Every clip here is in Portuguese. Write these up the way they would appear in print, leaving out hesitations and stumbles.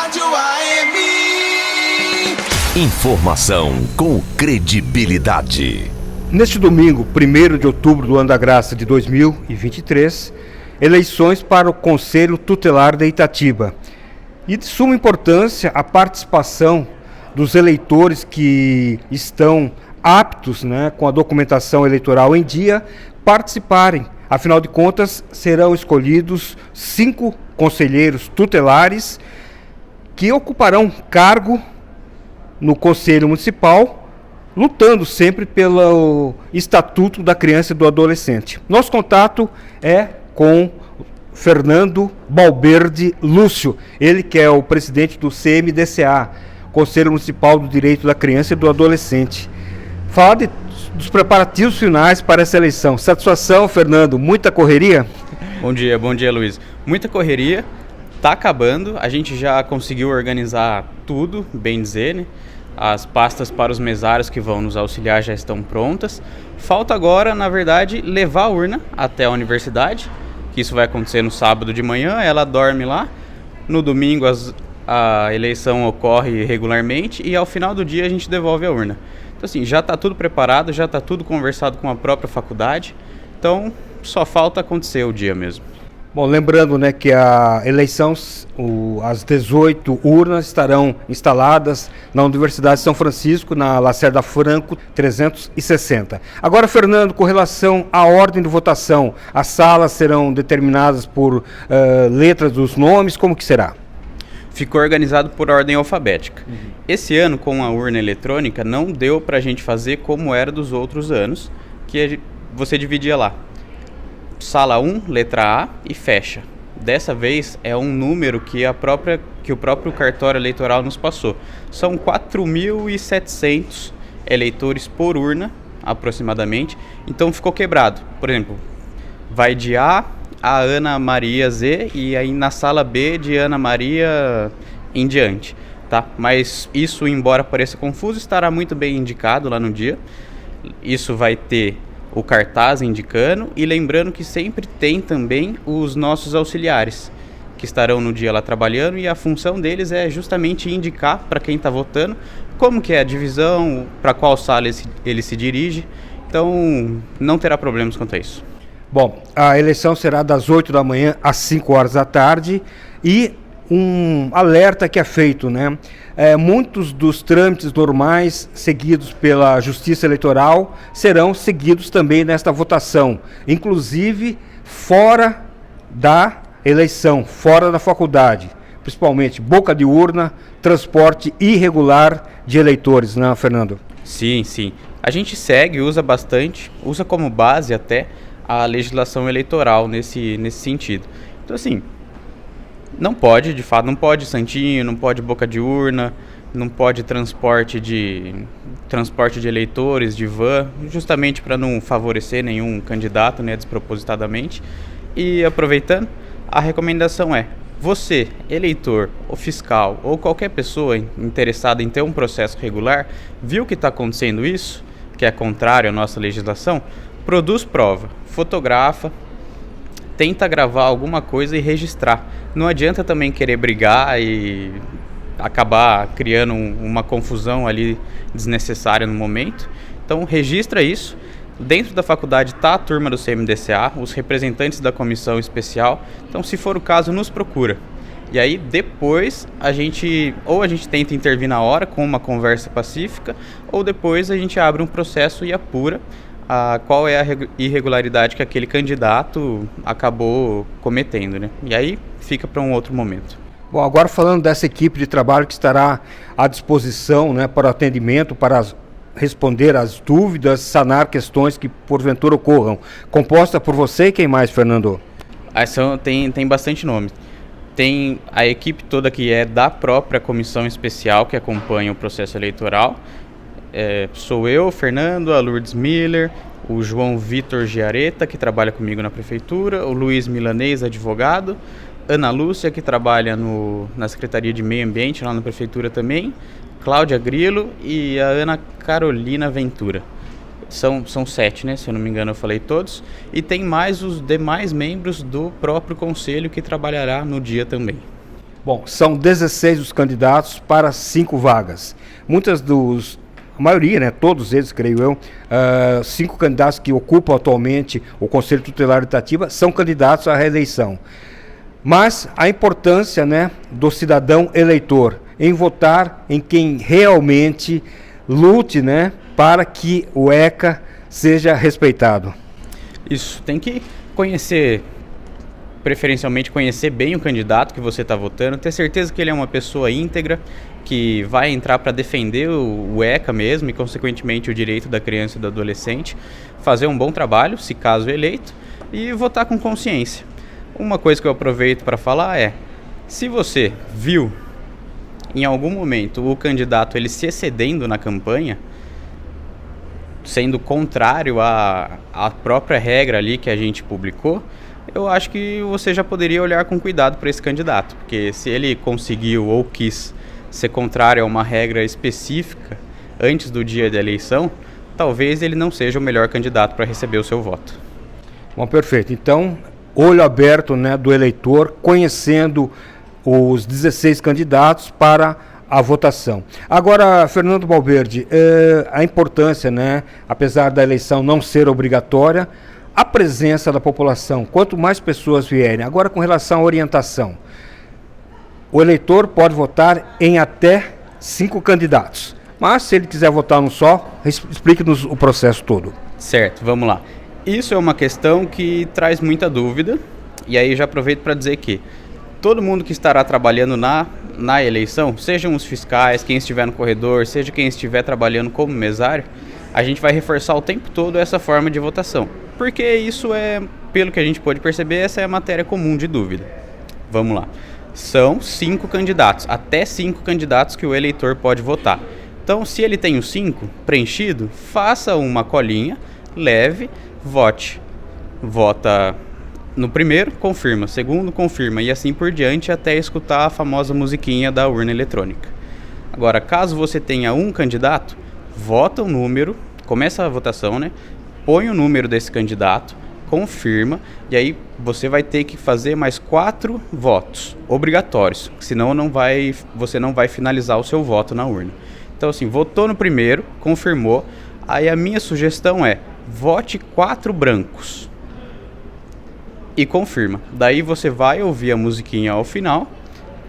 Rádio AM. Informação com credibilidade. Neste domingo, 1º de outubro do ano da graça de 2023, eleições para o Conselho Tutelar de Itatiba. E de suma importância a participação dos eleitores que estão aptos, com a documentação eleitoral em dia, participarem. Afinal de contas, serão escolhidos 5 conselheiros tutelares que ocuparão cargo no Conselho Municipal, lutando sempre pelo Estatuto da Criança e do Adolescente. Nosso contato é com Fernando Balberde Lúcio, ele que é o presidente do CMDCA, Conselho Municipal do Direito da Criança e do Adolescente. Fala dos preparativos finais para essa eleição. Satisfação, Fernando, muita correria? Bom dia, Luiz. Muita correria, tá acabando, a gente já conseguiu organizar tudo, bem dizer, né? As pastas para os mesários que vão nos auxiliar já estão prontas. Falta agora, na verdade, levar a urna até a universidade, que isso vai acontecer no sábado de manhã, ela dorme lá. No domingo a eleição ocorre regularmente e ao final do dia a gente devolve a urna. Então assim, já está tudo preparado, já está tudo conversado com a própria faculdade, então só falta acontecer o dia mesmo. Bom, lembrando que a eleição, as 18 urnas estarão instaladas na Universidade de São Francisco, na Lacerda Franco 360. Agora, Fernando, com relação à ordem de votação, as salas serão determinadas por letras dos nomes, como que será? Ficou organizado por ordem alfabética. Esse ano, com a urna eletrônica, não deu para a gente fazer como era dos outros anos, que você dividia lá. Sala 1, letra A e fecha. Dessa vez é um número que o próprio cartório eleitoral nos passou. São 4.700 eleitores por urna, aproximadamente. Então ficou quebrado. Por exemplo, vai de A a Ana Maria Z e aí na sala B de Ana Maria em diante. Tá? Mas isso, embora pareça confuso, estará muito bem indicado lá no dia. Isso vai ter o cartaz indicando e lembrando que sempre tem também os nossos auxiliares que estarão no dia lá trabalhando e a função deles é justamente indicar para quem está votando como que é a divisão, para qual sala ele se dirige, então não terá problemas quanto a isso. Bom, a eleição será das 8 da manhã às 5 horas da tarde e um alerta que é feito, muitos dos trâmites normais seguidos pela Justiça Eleitoral serão seguidos também nesta votação, inclusive fora da eleição, fora da faculdade, principalmente boca de urna, transporte irregular de eleitores, Fernando? Sim. A gente segue, usa bastante, usa como base até a legislação eleitoral nesse sentido. Então assim, não pode santinho, não pode boca de urna, não pode transporte de eleitores, de van, justamente para não favorecer nenhum candidato, despropositadamente. E aproveitando, a recomendação é, você, eleitor, ou fiscal, ou qualquer pessoa interessada em ter um processo regular, viu que está acontecendo isso, que é contrário à nossa legislação, produz prova, fotografa, tenta gravar alguma coisa e registrar. Não adianta também querer brigar e acabar criando uma confusão ali desnecessária no momento. Então registra isso. Dentro da faculdade está a turma do CMDCA, os representantes da comissão especial. Então se for o caso, nos procura. E aí depois a gente tenta intervir na hora com uma conversa pacífica, ou depois a gente abre um processo e apura qual é a irregularidade que aquele candidato acabou cometendo, E aí fica para um outro momento. Bom, agora falando dessa equipe de trabalho que estará à disposição, para o atendimento, para responder às dúvidas, sanar questões que porventura ocorram. Composta por você e quem mais, Fernando? Tem bastante nome. Tem a equipe toda que é da própria comissão especial que acompanha o processo eleitoral. Sou eu, Fernando, a Lourdes Miller, o João Vitor Giareta, que trabalha comigo na prefeitura, o Luiz Milanês, advogado, Ana Lúcia, que trabalha na Secretaria de Meio Ambiente, lá na prefeitura também, Cláudia Grilo e a Ana Carolina Ventura. São 7, se eu não me engano eu falei todos, e tem mais os demais membros do próprio conselho que trabalhará no dia também. Bom, são 16 os candidatos para 5 vagas. A maioria, né, todos eles, creio eu, 5 candidatos que ocupam atualmente o Conselho Tutelar de Itatiba são candidatos à reeleição. Mas a importância, né, do cidadão eleitor em votar em quem realmente lute, né, para que o ECA seja respeitado. Isso, tem que conhecer, preferencialmente conhecer bem o candidato que você está votando, ter certeza que ele é uma pessoa íntegra, que vai entrar para defender o ECA mesmo e, consequentemente, o direito da criança e do adolescente, fazer um bom trabalho, se caso eleito, e votar com consciência. Uma coisa que eu aproveito para falar é, se você viu em algum momento o candidato ele se excedendo na campanha, sendo contrário à própria regra ali que a gente publicou, eu acho que você já poderia olhar com cuidado para esse candidato, porque se ele conseguiu ou quis ser contrário a uma regra específica antes do dia da eleição, talvez ele não seja o melhor candidato para receber o seu voto. Bom, perfeito. Então, olho aberto, né, do eleitor, conhecendo os 16 candidatos para a votação. Agora, Fernando Valverde, a importância, né, apesar da eleição não ser obrigatória, a presença da população, quanto mais pessoas vierem. Agora, com relação à orientação, o eleitor pode votar em até 5 candidatos, mas se ele quiser votar num só, explique-nos o processo todo. Certo, vamos lá. Isso é uma questão que traz muita dúvida, e aí já aproveito para dizer que todo mundo que estará trabalhando na eleição, sejam os fiscais, quem estiver no corredor, seja quem estiver trabalhando como mesário, a gente vai reforçar o tempo todo essa forma de votação. Porque isso é, pelo que a gente pôde perceber, essa é a matéria comum de dúvida. Vamos lá. São 5 candidatos, até 5 candidatos que o eleitor pode votar. Então, se ele tem os 5 preenchido, faça uma colinha, leve, vote. Vota no primeiro, confirma. Segundo, confirma. E assim por diante até escutar a famosa musiquinha da urna eletrônica. Agora, caso você tenha um candidato, vota o número, começa a votação, né? Põe o número desse candidato, confirma, e aí você vai ter que fazer mais 4 votos obrigatórios, senão você não vai finalizar o seu voto na urna. Então assim, votou no primeiro, confirmou, aí a minha sugestão é, vote 4 brancos e confirma. Daí você vai ouvir a musiquinha ao final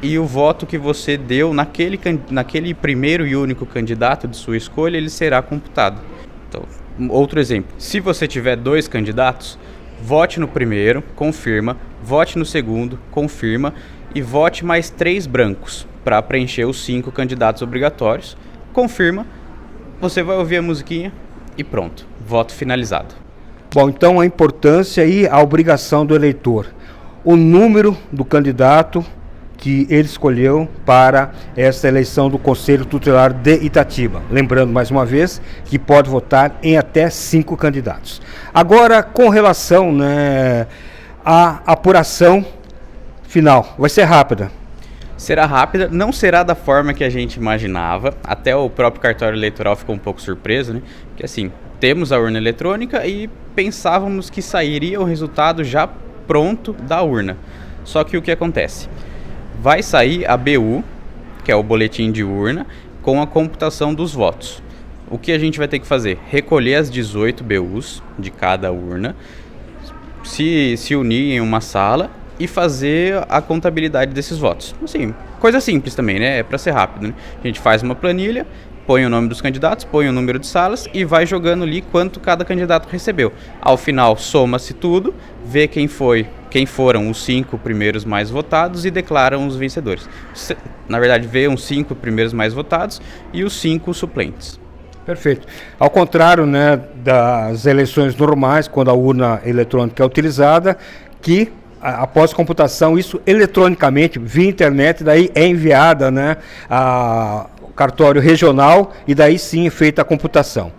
e o voto que você deu naquele primeiro e único candidato de sua escolha, ele será computado. Então, outro exemplo, se você tiver 2 candidatos, vote no primeiro, confirma, vote no segundo, confirma e vote mais 3 brancos para preencher os 5 candidatos obrigatórios, confirma, você vai ouvir a musiquinha e pronto, voto finalizado. Bom, então a importância e a obrigação do eleitor, o número do candidato que ele escolheu para essa eleição do Conselho Tutelar de Itatiba. Lembrando mais uma vez que pode votar em até 5 candidatos. Agora, com relação, né, à apuração final, vai ser rápida. Será rápida, não será da forma que a gente imaginava, até o próprio cartório eleitoral ficou um pouco surpreso, né? Porque assim, temos a urna eletrônica e pensávamos que sairia o resultado já pronto da urna. Só que o que acontece? Vai sair a BU, que é o boletim de urna, com a computação dos votos. O que a gente vai ter que fazer? Recolher as 18 BUs de cada urna, se unir em uma sala e fazer a contabilidade desses votos. Assim, coisa simples também, né? É para ser rápido, né? A gente faz uma planilha, põe o nome dos candidatos, põe o número de salas e vai jogando ali quanto cada candidato recebeu. Ao final, soma-se tudo, vê quem foram os 5 primeiros mais votados e declaram os vencedores. Na verdade, vê os 5 primeiros mais votados e os 5 suplentes. Perfeito. Ao contrário, né, das eleições normais, quando a urna eletrônica é utilizada, que após computação, isso eletronicamente, via internet, daí é enviada, né, ao cartório regional e daí sim é feita a computação.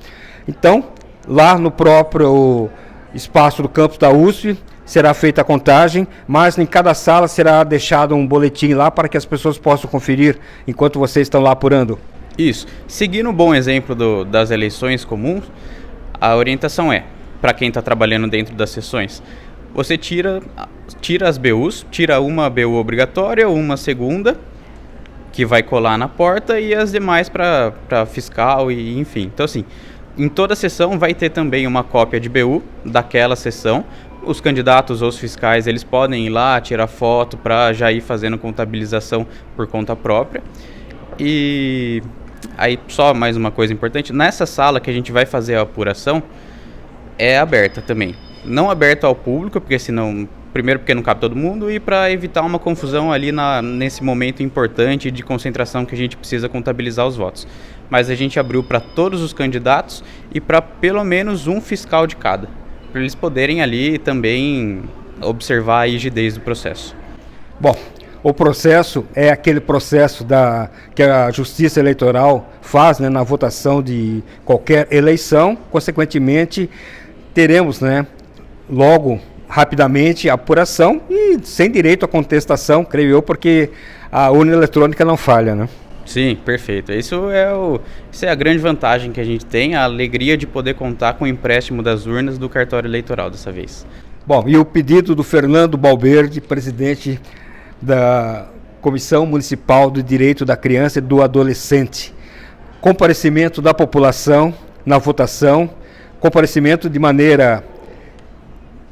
Então, lá no próprio espaço do campus da USP, será feita a contagem, mas em cada sala será deixado um boletim lá para que as pessoas possam conferir enquanto vocês estão lá apurando. Isso. Seguindo o bom exemplo das eleições comuns, a orientação é, para quem está trabalhando dentro das sessões, você tira as BUs, tira uma BU obrigatória, uma segunda, que vai colar na porta, e as demais para fiscal e enfim. Então assim, em toda sessão vai ter também uma cópia de BU daquela sessão. Os candidatos ou os fiscais, eles podem ir lá, tirar foto para já ir fazendo contabilização por conta própria. E aí só mais uma coisa importante, nessa sala que a gente vai fazer a apuração, é aberta também. Não aberta ao público, porque senão, primeiro porque não cabe todo mundo, e para evitar uma confusão ali nesse momento importante de concentração que a gente precisa contabilizar os votos. Mas a gente abriu para todos os candidatos e para pelo menos um fiscal de cada, para eles poderem ali também observar a rigidez do processo. Bom, o processo é aquele processo que a Justiça Eleitoral faz, né, na votação de qualquer eleição. Consequentemente, teremos, né, logo, rapidamente, a apuração e sem direito à contestação, creio eu, porque a urna eletrônica não falha, né? Sim, perfeito. Isso é a grande vantagem que a gente tem, a alegria de poder contar com o empréstimo das urnas do cartório eleitoral dessa vez. Bom, e o pedido do Fernando Balberde, presidente da Comissão Municipal do Direito da Criança e do Adolescente. Comparecimento da população na votação, comparecimento de maneira,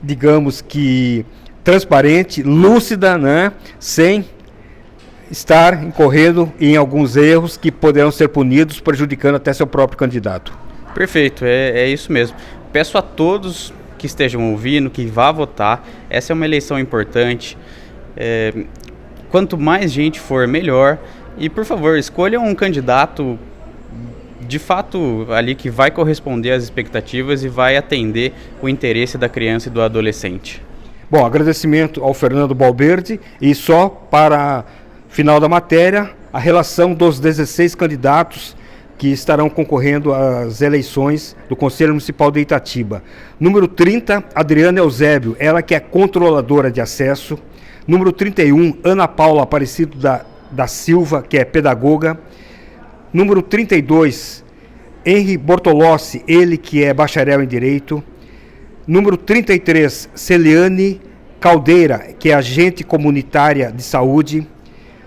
digamos que transparente, lúcida, né? Sem estar incorrendo em alguns erros que poderão ser punidos, prejudicando até seu próprio candidato. Perfeito, é isso mesmo. Peço a todos que estejam ouvindo, que vá votar. Essa é uma eleição importante. Quanto mais gente for, melhor. E, por favor, escolham um candidato de fato ali que vai corresponder às expectativas e vai atender o interesse da criança e do adolescente. Bom, agradecimento ao Fernando Balberde, e só para final da matéria, a relação dos 16 candidatos que estarão concorrendo às eleições do Conselho Municipal de Itatiba. Número 30, Adriana Eusébio, ela que é controladora de acesso. Número 31, Ana Paula Aparecido da Silva, que é pedagoga. Número 32, Henri Bortolossi, ele que é bacharel em Direito. Número 33, Celiane Caldeira, que é agente comunitária de saúde.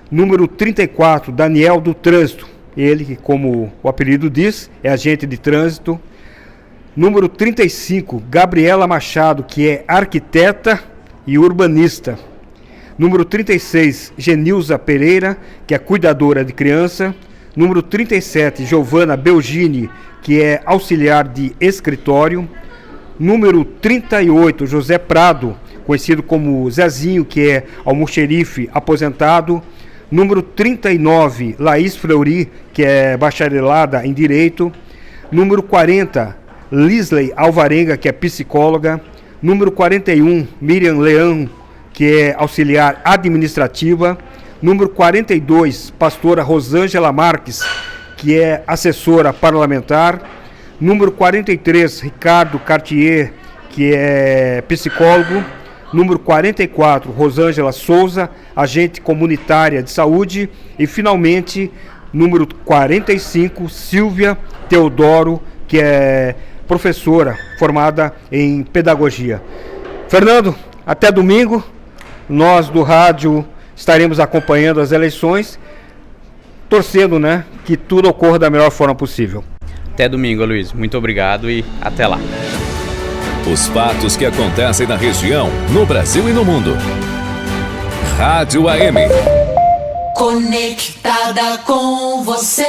Número 34, Daniel do Trânsito, ele, como o apelido diz, é agente de trânsito. Número 35, Gabriela Machado, que é arquiteta e urbanista. Número 36, Genilza Pereira, que é cuidadora de criança. Número 37, Giovana Belgini, que é auxiliar de escritório. Número 38, José Prado, conhecido como Zezinho, que é almoxerife aposentado. Número 39, Laís Fleury, que é bacharelada em Direito. Número 40, Lisley Alvarenga, que é psicóloga. Número 41, Miriam Leão, que é auxiliar administrativa. Número 42, pastora Rosângela Marques, que é assessora parlamentar. Número 43, Ricardo Cartier, que é psicólogo. Número 44, Rosângela Souza, agente comunitária de saúde. E, finalmente, número 45, Silvia Teodoro, que é professora formada em pedagogia. Fernando, até domingo. Nós do rádio estaremos acompanhando as eleições, torcendo, né, que tudo ocorra da melhor forma possível. Até domingo, Luiz. Muito obrigado e até lá. Os fatos que acontecem na região, no Brasil e no mundo. Rádio AM. Conectada com você.